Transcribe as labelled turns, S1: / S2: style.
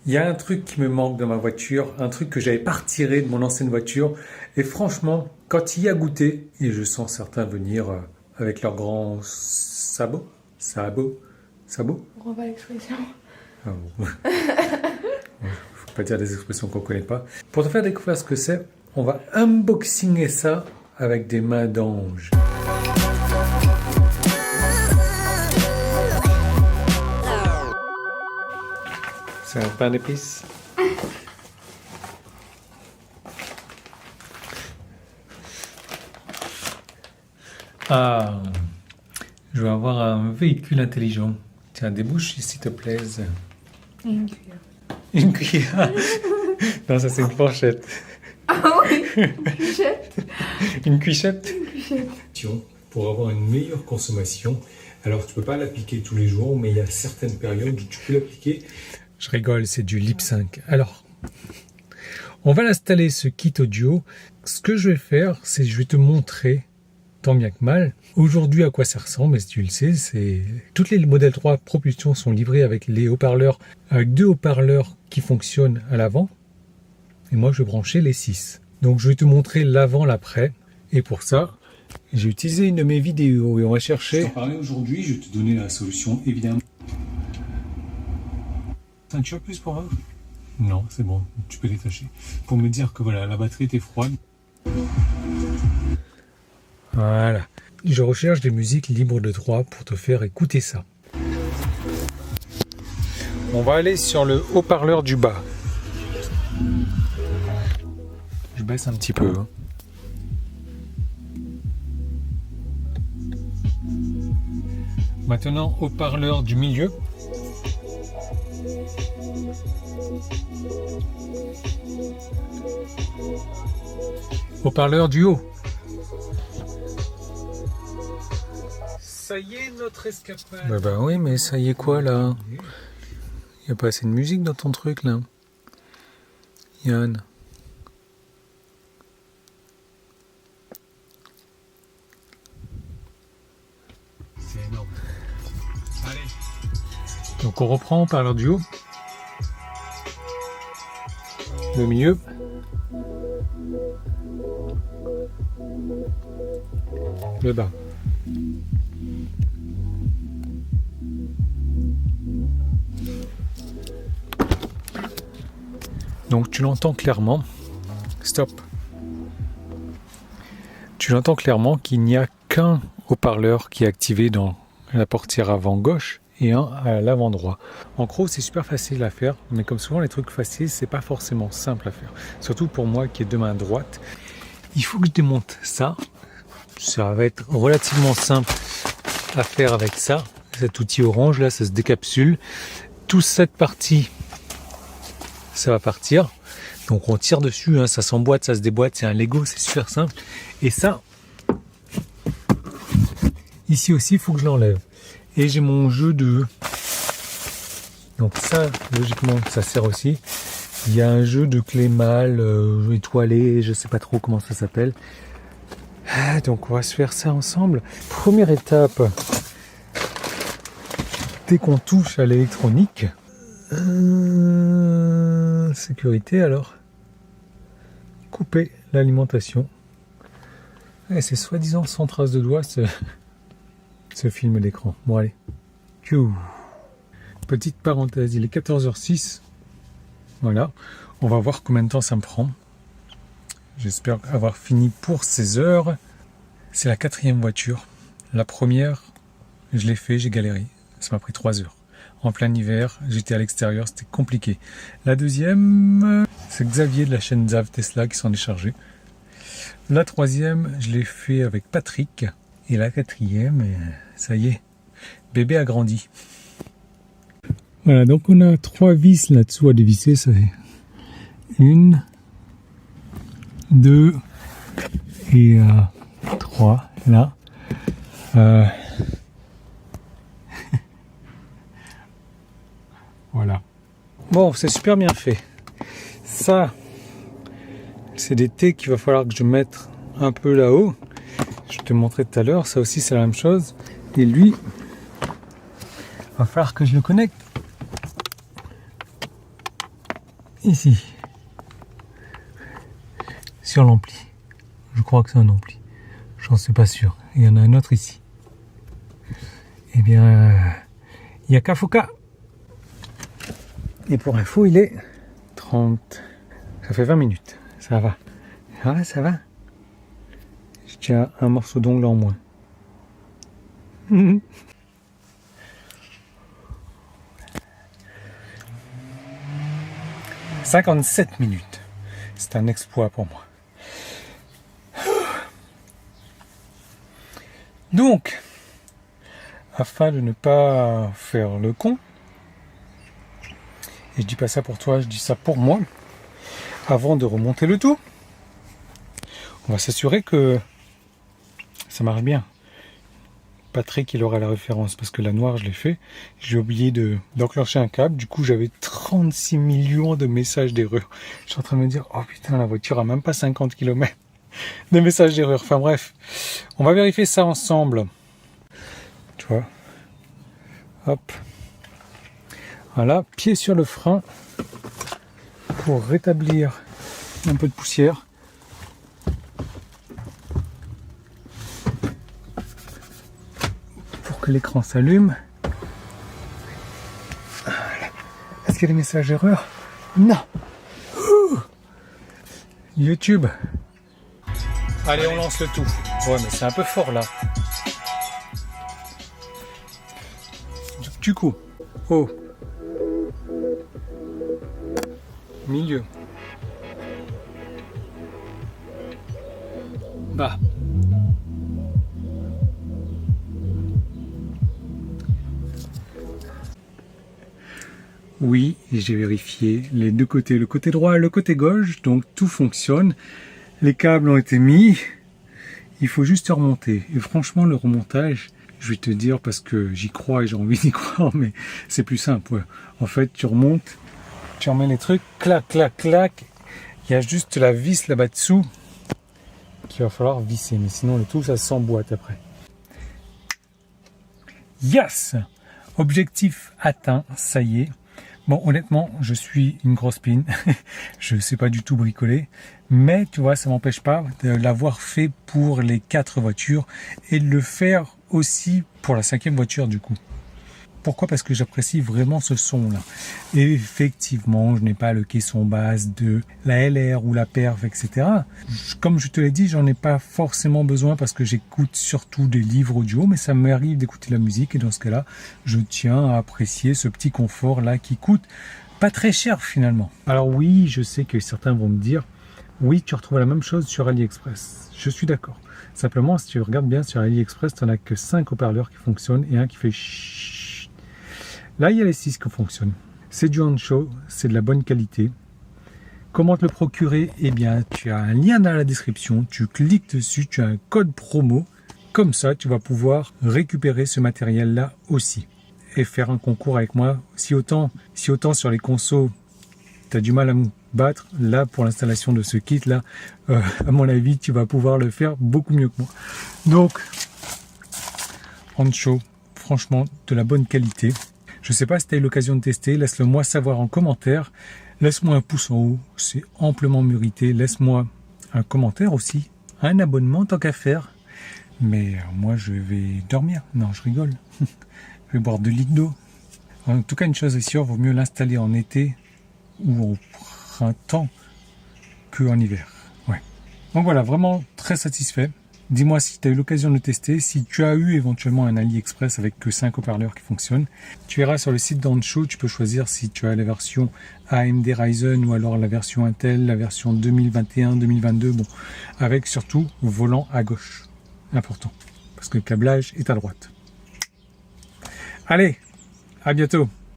S1: Il y a un truc qui me manque dans ma voiture, un truc que j'avais pas retiré de mon ancienne voiture. Et franchement, quand il y a goûté, et je sens certains venir avec leurs grands sabots.
S2: On revoit l'expression.
S1: Ah bon. Faut pas dire des expressions qu'on connaît pas. Pour te faire découvrir ce que c'est, on va unboxinger ça avec des mains d'ange. C'est un pain d'épices. Ah, je vais avoir un véhicule intelligent. Tiens, débouche s'il te plaît.
S2: Une cuillère.
S1: Une cuillère. Non, ça c'est une fourchette.
S2: Ah oui, une cuillette.
S1: Une cuichette.
S2: Une cuillette.
S1: Pour avoir une meilleure consommation, alors tu peux pas l'appliquer tous les jours, mais il y a certaines périodes où tu peux l'appliquer. Je rigole, c'est du lip sync. Alors, on va l'installer ce kit audio. Ce que je vais faire, c'est je vais te montrer, tant bien que mal, aujourd'hui à quoi ça ressemble. Mais si tu le sais, c'est toutes les modèles 3 propulsion sont livrés avec les haut-parleurs, avec 2 haut-parleurs qui fonctionnent à l'avant. Et moi, je vais brancher les 6. Donc, je vais te montrer l'avant, l'après. Et pour ça, j'ai utilisé une de mes vidéos et on va chercher. Je t'en parlais aujourd'hui, je vais te donner la solution, évidemment. Ceinture plus pour eux? Non, c'est bon, tu peux détacher. Pour me dire que voilà, la batterie était froide. Voilà. Je recherche des musiques libres de droit pour te faire écouter ça. On va aller sur le haut-parleur du bas. Je baisse un petit peu. Hein. Maintenant, haut-parleur du milieu. Haut-parleur du haut. Ça y est, notre escapade. Bah oui, mais ça y est quoi là? Il n'y a pas assez de musique dans ton truc là. Yann. C'est énorme. Allez. Donc on reprend haut-parleur du haut. Le milieu. Le bas. Donc tu l'entends clairement. Stop. Tu l'entends clairement qu'il n'y a qu'un haut-parleur qui est activé dans la portière avant gauche et un à l'avant droit. En gros, c'est super facile à faire, mais comme souvent les trucs faciles, c'est pas forcément simple à faire. Surtout pour moi qui ai deux mains droites. Il faut que je démonte ça. Ça va être relativement simple à faire avec ça. Cet outil orange là, ça se décapsule. Toute cette partie, ça va partir. Donc on tire dessus, hein, ça s'emboîte, ça se déboîte, c'est un Lego, c'est super simple. Et ça, ici aussi, il faut que je l'enlève. Et j'ai mon jeu de... Donc ça, logiquement, ça sert aussi. Il y a un jeu de clé mâle, étoilé, je sais pas trop comment ça s'appelle. Donc on va se faire ça ensemble. Première étape, dès qu'on touche à l'électronique, sécurité alors, couper l'alimentation. Et c'est soi-disant sans trace de doigt ce film d'écran. Bon allez. Petite parenthèse, il est 14h06. Voilà. On va voir combien de temps ça me prend. J'espère avoir fini pour 16 heures. C'est la 4e voiture. La première, je l'ai fait, j'ai galéré. Ça m'a pris 3 heures. En plein hiver, j'étais à l'extérieur, c'était compliqué. La deuxième, c'est Xavier de la chaîne Zav Tesla qui s'en est chargé. La troisième, je l'ai fait avec Patrick. Et la quatrième, ça y est, bébé a grandi. Voilà, donc on a 3 vis là-dessous à dévisser. Ça fait 1, 2 et 3 là. Voilà. Bon, c'est super bien fait. Ça, c'est des thés qu'il va falloir que je mette un peu là-haut. Je te montrais tout à l'heure. Ça aussi, c'est la même chose. Et lui, va falloir que je le connecte. ici, sur l'ampli. Je crois que c'est un ampli. J'en suis pas sûr. Il y en a un autre ici. Eh bien, il y a Kafuka. Et pour info, il est 30. Ça fait 20 minutes. Ça va. Ah, ça va. Je tiens un morceau d'ongle en moins. 57 minutes. C'est un exploit pour moi. Donc, afin de ne pas faire le con, et je dis pas ça pour toi, je dis ça pour moi, avant de remonter le tout, on va s'assurer que ça marche bien. Patrick, il aura la référence, parce que la noire, je l'ai fait. J'ai oublié d'enclencher un câble. Du coup, j'avais 36 millions de messages d'erreur. Je suis en train de me dire, oh putain, la voiture a même pas 50 km de messages d'erreur. Enfin bref, on va vérifier ça ensemble. Tu vois. Hop. Voilà, pied sur le frein pour rétablir un peu de poussière. Que l'écran s'allume. Voilà. Est-ce qu'il y a des messages d'erreur? Non. YouTube. Allez, on lance le tout. Ouais, mais c'est un peu fort là. Du coup, haut, milieu, bas. Oui, j'ai vérifié les deux côtés, le côté droit et le côté gauche, donc tout fonctionne. Les câbles ont été mis, il faut juste remonter. Et franchement, le remontage, je vais te dire parce que j'y crois et j'ai envie d'y croire, mais c'est plus simple. Ouais. En fait, tu remontes, tu remets les trucs, clac, clac, clac. Il y a juste la vis là-bas dessous qu'il va falloir visser, mais sinon le tout, ça s'emboîte après. Yes! Objectif atteint, ça y est. Bon, honnêtement, je suis une grosse pine. Je ne sais pas du tout bricoler. Mais, tu vois, ça m'empêche pas de l'avoir fait pour les 4 voitures et de le faire aussi pour la 5e voiture, du coup. Pourquoi? Parce que j'apprécie vraiment ce son-là. Et effectivement, je n'ai pas le caisson basse de la LR ou la Perf, etc. Comme je te l'ai dit, j'en ai pas forcément besoin parce que j'écoute surtout des livres audio, mais ça m'arrive d'écouter la musique et dans ce cas-là, je tiens à apprécier ce petit confort-là qui coûte pas très cher finalement. Alors oui, je sais que certains vont me dire, oui, tu retrouves la même chose sur AliExpress. Je suis d'accord. Simplement, si tu regardes bien sur AliExpress, tu n'en as que 5 haut-parleurs qui fonctionnent et un qui fait chut. Là, il y a les 6 qui fonctionnent. C'est du Hancho, c'est de la bonne qualité. Comment te le procurer? Eh bien, tu as un lien dans la description, tu cliques dessus, tu as un code promo. Comme ça, tu vas pouvoir récupérer ce matériel-là aussi. Et faire un concours avec moi. Si autant sur les consos, tu as du mal à me battre, là, pour l'installation de ce kit-là, à mon avis, tu vas pouvoir le faire beaucoup mieux que moi. Donc, Hancho, franchement, de la bonne qualité. Je ne sais pas si tu as eu l'occasion de tester, laisse-le moi savoir en commentaire. Laisse-moi un pouce en haut, c'est amplement mérité. Laisse-moi un commentaire aussi, un abonnement tant qu'à faire. Mais moi, je vais dormir. Non, je rigole. Je vais boire 2 litres d'eau. En tout cas, une chose est sûre, vaut mieux l'installer en été ou au printemps qu'en hiver. Ouais. Donc voilà, vraiment très satisfait. Dis-moi si tu as eu l'occasion de le tester, si tu as eu éventuellement un AliExpress avec que 5 haut-parleurs qui fonctionnent. Tu verras sur le site d'Hancho, tu peux choisir si tu as la version AMD Ryzen ou alors la version Intel, la version 2021-2022, bon, avec surtout volant à gauche. Important, parce que le câblage est à droite. Allez, à bientôt.